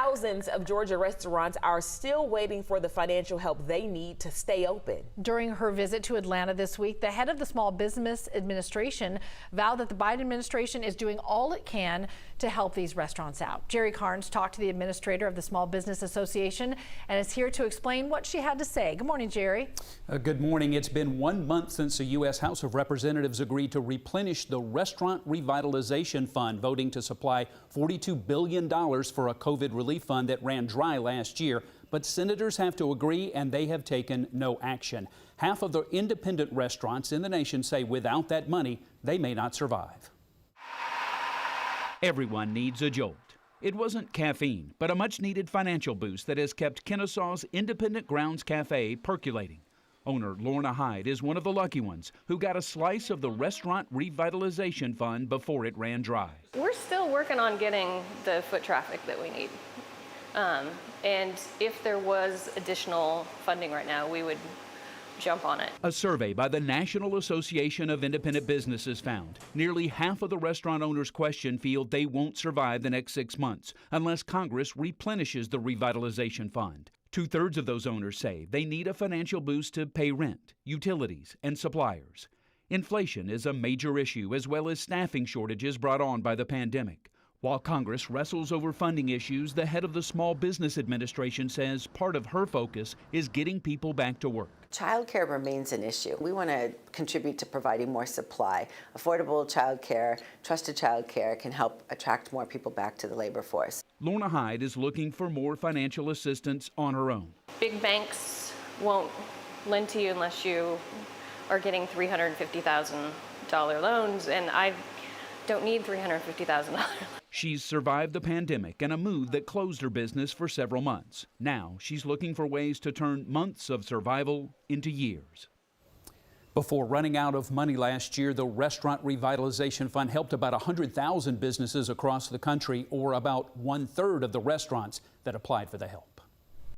Thousands of Georgia restaurants are still waiting for the financial help they need to stay open. During her visit to Atlanta this week, the head of the Small Business Administration vowed that the Biden administration is doing all it can to help these restaurants out. Jerry Carnes talked to the administrator of the Small Business Association and is here to explain what she had to say. Good morning, Jerry. Good morning. It's been 1 month since the U.S. House of Representatives agreed to replenish the Restaurant Revitalization Fund, voting to supply $42 billion for a COVID relief fund that ran dry last year. But senators have to agree, and they have taken no action. Half of the independent restaurants in the nation say without that money, they may not survive. Everyone needs a jolt. It wasn't caffeine, but a much-needed financial boost that has kept Kennesaw's Independent Grounds Cafe percolating. Owner Lorna Hyde is one of the lucky ones who got a slice of the Restaurant Revitalization Fund before it ran dry. We're still working on getting the foot traffic that we need. And if there was additional funding right now, we would jump on it. A survey by the National Association of Independent Businesses found nearly half of the restaurant owners questioned feel they won't survive the next 6 months unless Congress replenishes the Revitalization Fund. 2/3 of those owners say they need a financial boost to pay rent, utilities, and suppliers. Inflation is a major issue, as well as staffing shortages brought on by the pandemic. While Congress wrestles over funding issues, the head of the Small Business Administration says part of her focus is getting people back to work. Childcare remains an issue. We want to contribute to providing more supply. Affordable childcare, trusted childcare can help attract more people back to the labor force. Lorna Hyde is looking for more financial assistance on her own. Big banks won't lend to you unless you are getting $350,000 loans, and I don't need $350,000. She's survived the pandemic and a move that closed her business for several months. Now she's looking for ways to turn months of survival into years. Before running out of money last year, the Restaurant Revitalization Fund helped about 100,000 businesses across the country, or about 1/3 of the restaurants that applied for the help.